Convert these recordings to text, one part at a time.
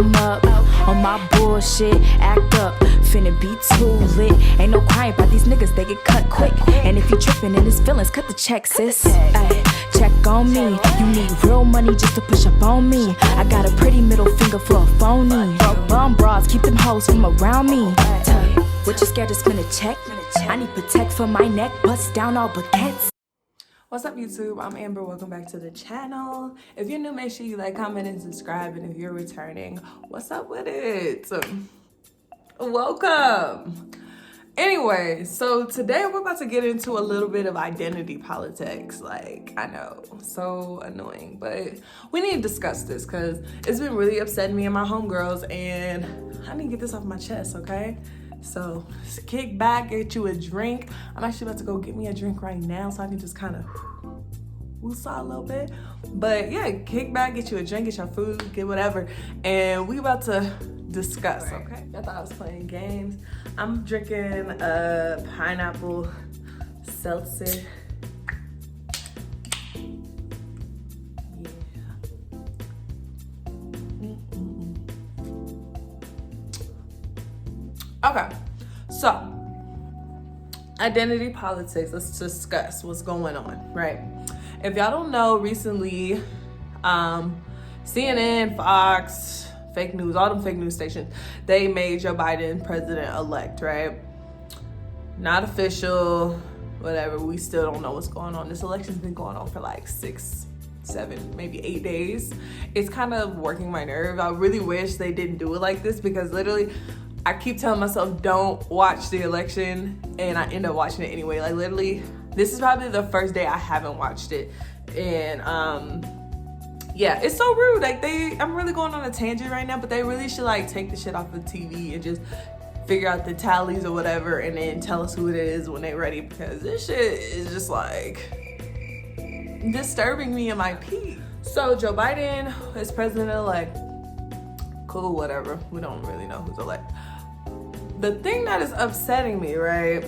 I'm up on my bullshit, act up, finna be too lit. Ain't no crying about these niggas, they get cut quick. And if you trippin' in his feelings, cut the check, sis. Ay, check on me. You need real money just to push up on me. I got a pretty middle finger for a phony. Bum bras, keep them hoes from around me. What you scared is finna check? I need protect for my neck, bust down all baguettes. What's up, YouTube? I'm Amber. Welcome back to the channel. If you're new, make sure you like, comment, and subscribe. And if you're returning, what's up with it? Welcome. Anyway, so today we're about to get into a little bit of identity politics. Like, I know, so annoying, but we need to discuss this because it's been really upsetting me and my homegirls, and I need to get this off my chest, okay? So kick back, get you a drink. I'm actually about to go get me a drink right now so I can just kind of woosah a little bit. But yeah, kick back, get you a drink, get your food, get whatever. And we about to discuss, okay? I thought I was playing games. I'm drinking a pineapple seltzer. Okay, so identity politics. Let's discuss what's going on, right? If y'all don't know, recently, CNN, Fox, fake news, all them fake news stations, they made Joe Biden president-elect, right? Not official, whatever. We still don't know what's going on. This election's been going on for like 6, 7, maybe 8 days. It's kind of working my nerve. I really wish they didn't do it like this because literally, I keep telling myself don't watch the election and I end up watching it anyway. Like literally, this is probably the first day I haven't watched it. And yeah, it's so rude. Like I'm really going on a tangent right now, but they really should like take the shit off of TV and just figure out the tallies or whatever and then tell us who it is when they're ready, because this shit is just like disturbing me in my peace. So Joe Biden is president-elect. Cool, whatever. We don't really know who's elect. The thing that is upsetting me, right?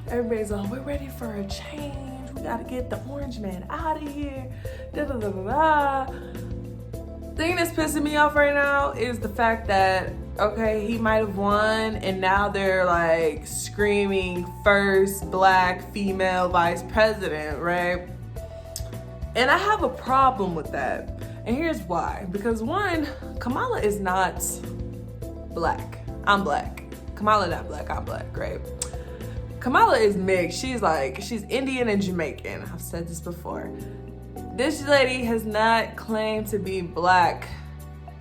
Everybody's like, we're ready for a change. We gotta get the orange man out of here. Da da da da da. Thing that's pissing me off right now is the fact that, okay, he might have won, and now they're like screaming first black female vice president, right? And I have a problem with that. And here's why. Because one, Kamala is not black. I'm black. Kamala not black, I'm black, right? Kamala is mixed. She's Indian and Jamaican. I've said this before. This lady has not claimed to be black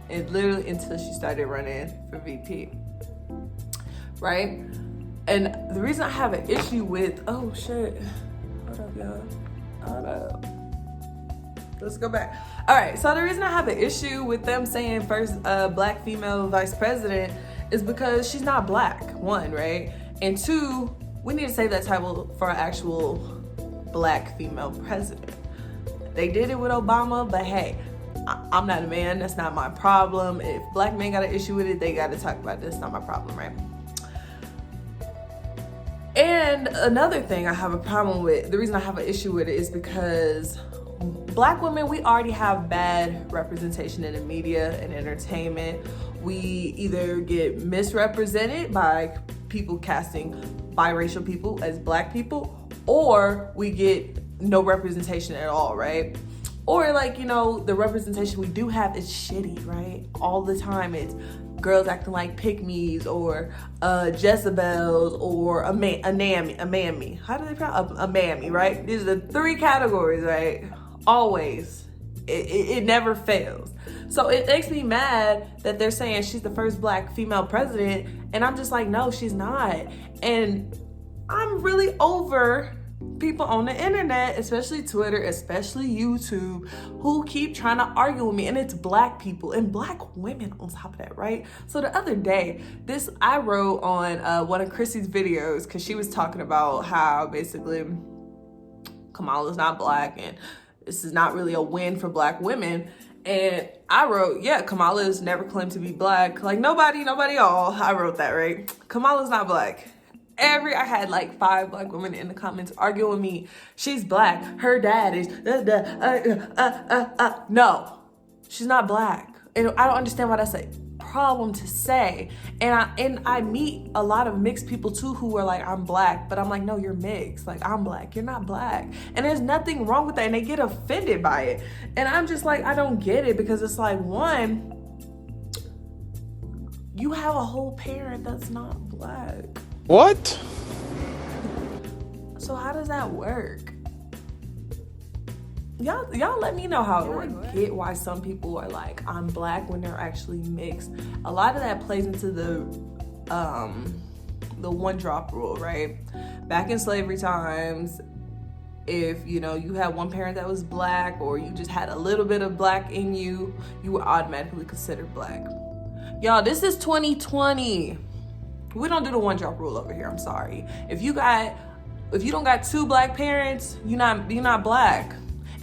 literally until she started running for VP, right? And the reason I have an issue with, oh shit, hold up y'all, hold up. Let's go back. All right, so the reason I have an issue with them saying first black female vice president is because she's not black, one, right? And two, we need to save that title for an actual black female president. They did it with Obama, but hey, I'm not a man, that's not my problem. If black men got an issue with it, they gotta talk about this, not my problem, right? And another thing I have a problem with, the reason I have an issue with it is because black women, we already have bad representation in the media and entertainment. We either get misrepresented by people casting biracial people as black people, or we get no representation at all, right? Or like, you know, the representation we do have is shitty, right? All the time it's girls acting like pick-me's or Jezebels or a mammy. How do they pronounce a mammy, right? These are the 3 categories, right? Always. It never fails. So it makes me mad that they're saying she's the first black female president, and I'm just like, no, she's not. And I'm really over people on the internet, especially Twitter, especially YouTube, who keep trying to argue with me, and it's black people and black women on top of that, right? So the other day, I wrote on one of Chrissy's videos, because she was talking about how basically Kamala's not black and this is not really a win for black women. And I wrote, yeah, Kamala's never claimed to be black. Like nobody all. I wrote that, right? Kamala's not black. I had like 5 black women in the comments arguing with me. She's black. Her dad is, no, she's not black. And I don't understand why that's a problem to say. And I meet a lot of mixed people too who are like, I'm black, but I'm like, no, you're mixed. Like, I'm black, you're not black. And there's nothing wrong with that, and they get offended by it. And I'm just like, I don't get it, because it's like, one, you have a whole parent that's not black. What? So how does that work? Y'all let me know how it works. I get why some people are like, I'm black, when they're actually mixed. A lot of that plays into the one drop rule, right? Back in slavery times, if you had one parent that was black, or you just had a little bit of black in you, you were automatically considered black. Y'all, this is 2020. We don't do the one drop rule over here. I'm sorry. If you don't got two black parents, you're not black.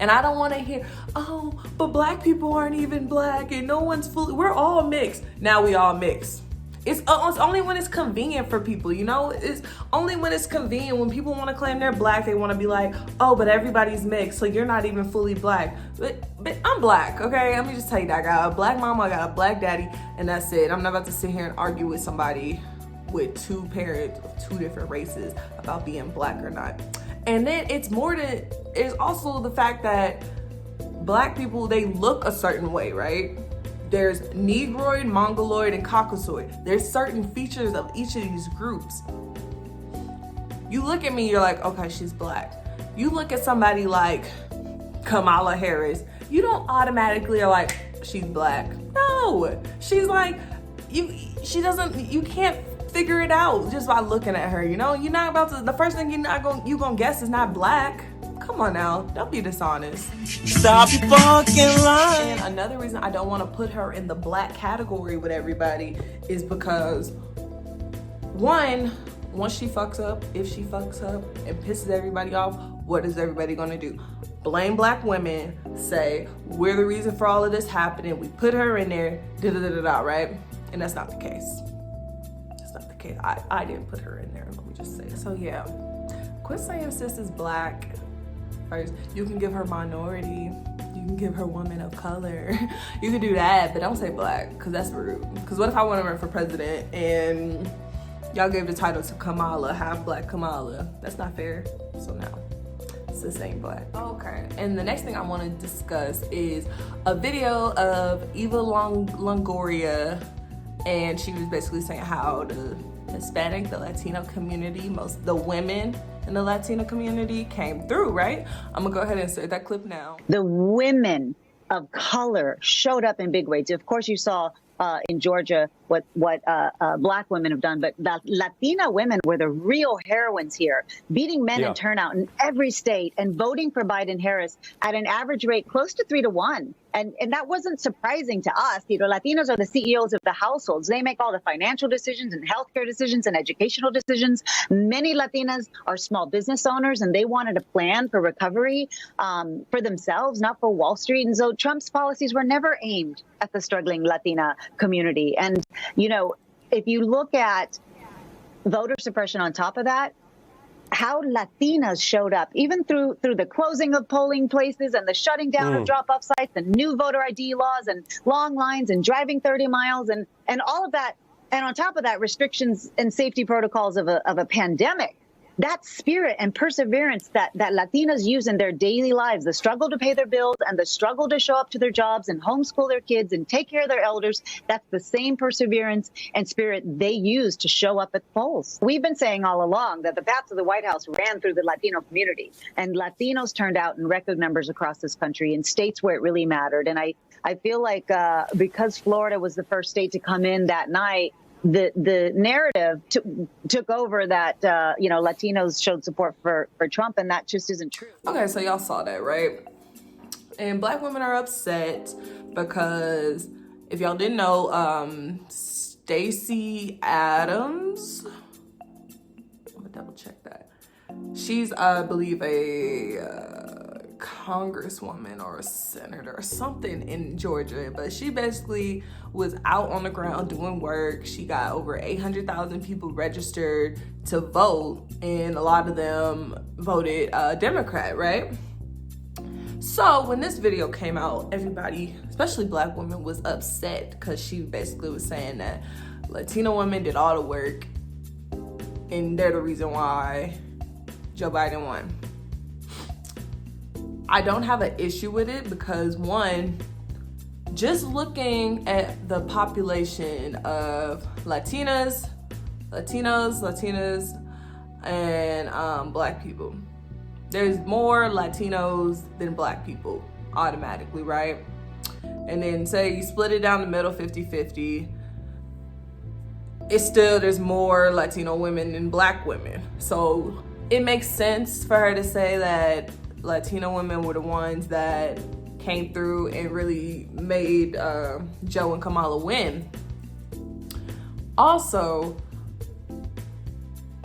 And I don't want to hear, oh, but black people aren't even black, and no one's we're all mixed. Now we all mixed. It's only when it's convenient for people, It's only when it's convenient. When people want to claim they're black, they want to be like, oh, but everybody's mixed, so you're not even fully black. But I'm black, okay? Let me just tell you that. I got a black mama, I got a black daddy, and that's it. I'm not about to sit here and argue with somebody with two parents of two different races about being black or not. And then it's also the fact that black people, they look a certain way, right? There's Negroid, Mongoloid, and Caucasoid. There's certain features of each of these groups. You look at me, you're like, okay, she's black. You look at somebody like Kamala Harris, you don't automatically are like, she's black. No, she's like, you can't figure it out just by looking at her. You're not about to, the first thing you gonna guess is not black. Come on now, don't be dishonest. Stop your fucking lying. And another reason I don't want to put her in the black category with everybody is because, one, once she fucks up, if she fucks up and pisses everybody off, what is everybody gonna do? Blame black women, say, we're the reason for all of this happening, we put her in there, da-da-da-da-da, right? And that's not the case. That's not the case. I didn't put her in there, let me just say. So yeah, quit saying sis is black. First, you can give her minority, you can give her woman of color, you can do that, but don't say black, because that's rude. Because what if I want to run for president and y'all gave the title to Kamala, half black Kamala? That's not fair. So no, sis ain't black. Okay, and the next thing I want to discuss is a video of Eva Longoria, and she was basically saying how the Hispanic, the Latino community, the women in the Latino community came through, right? I'm gonna go ahead and insert that clip now. The women of color showed up in big ways. Of course, you saw in Georgia what black women have done, but the Latina women were the real heroines here, beating men in turnout in every state and voting for Biden-Harris at an average rate close to 3-1. And that wasn't surprising to us. Latinos are the CEOs of the households. They make all the financial decisions and healthcare decisions and educational decisions. Many Latinas are small business owners, and they wanted a plan for recovery for themselves, not for Wall Street. And so Trump's policies were never aimed at the struggling Latina community. And, if you look at voter suppression on top of that, how Latinas showed up, even through the closing of polling places and the shutting down of drop-off sites and new voter ID laws and long lines and driving 30 miles and all of that. And on top of that, restrictions and safety protocols of a pandemic. That spirit and perseverance that Latinas use in their daily lives, the struggle to pay their bills and the struggle to show up to their jobs and homeschool their kids and take care of their elders, that's the same perseverance and spirit they use to show up at polls. We've been saying all along that the path to the White House ran through the Latino community, and Latinos turned out in record numbers across this country in states where it really mattered. And I feel like because Florida was the first state to come in that night, the narrative took over that, Latinos showed support for Trump, and that just isn't true. Okay, so y'all saw that, right? And black women are upset because, if y'all didn't know, Stacey Adams, I'm gonna double check that. She's, I believe, a congresswoman or a senator or something in Georgia, but she basically was out on the ground doing work. She got over 800,000 people registered to vote, and a lot of them voted Democrat, right? So when this video came out, everybody, especially black women, was upset because she basically was saying that Latino women did all the work and they're the reason why Joe Biden won. I don't have an issue with it because, one, just looking at the population of Latinos, and black people, there's more Latinos than black people automatically, right? And then say you split it down the middle 50-50, it's still, there's more Latino women than black women. So it makes sense for her to say that Latino women were the ones that came through and really made Joe and Kamala win. Also,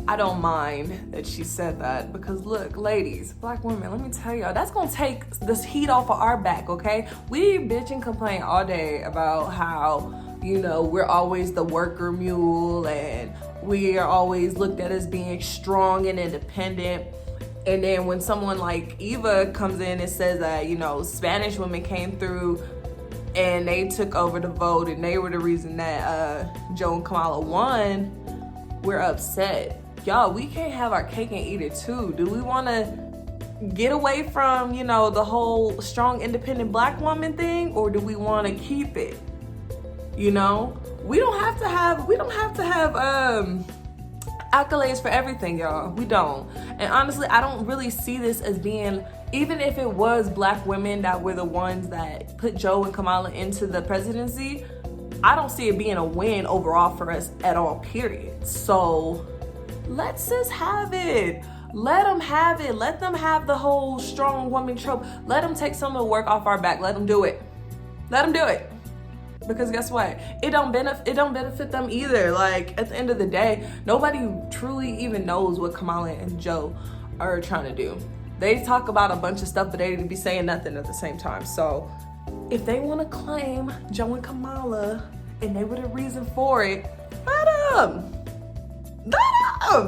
I don't mind that she said that because look, ladies, black women, let me tell y'all, that's gonna take this heat off of our back, okay? We bitch and complain all day about how, you know, we're always the worker mule and we are always looked at as being strong and independent. And then when someone like Eva comes in and says that, you know, Spanish women came through and they took over the vote and they were the reason that Joe and Kamala won, we're upset. Y'all, we can't have our cake and eat it too. Do we want to get away from, you know, the whole strong, independent black woman thing, or do we want to keep it? You know, we don't have to have accolades for everything, y'all. We don't. And honestly, I don't really see this as being, even if it was black women that were the ones that put Joe and Kamala into the presidency, I don't see it being a win overall for us at all, period. So let's just have it. Let them have it. Let them have the whole strong woman trope. Let them take some of the work off our back. Let them do it. Let them do it. Because guess what? It don't benefit them either. Like, at the end of the day, nobody truly even knows what Kamala and Joe are trying to do. They talk about a bunch of stuff, but they be saying nothing at the same time. So if they want to claim Joe and Kamala and they were the reason for it, let them.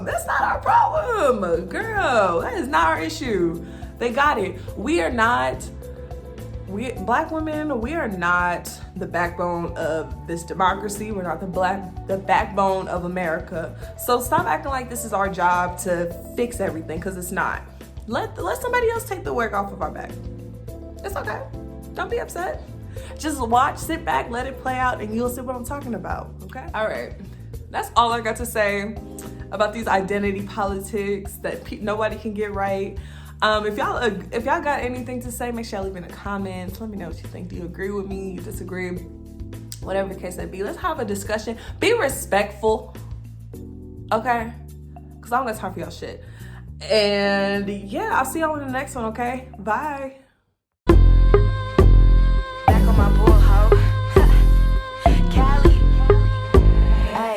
That's not our problem, girl. That is not our issue. They got it. Black women, we are not the backbone of this democracy. We're not the backbone of America. So stop acting like this is our job to fix everything, because it's not. Let somebody else take the work off of our back. It's okay. Don't be upset. Just watch, sit back, let it play out, and you'll see what I'm talking about, okay? All right. That's all I got to say about these identity politics that nobody can get right. If y'all got anything to say, make sure y'all leave in the comments. Let me know what you think. Do you agree with me? You disagree? Whatever the case may be. Let's have a discussion. Be respectful, okay? Because I don't got time for y'all shit. And yeah, I'll see y'all in the next one, okay? Bye.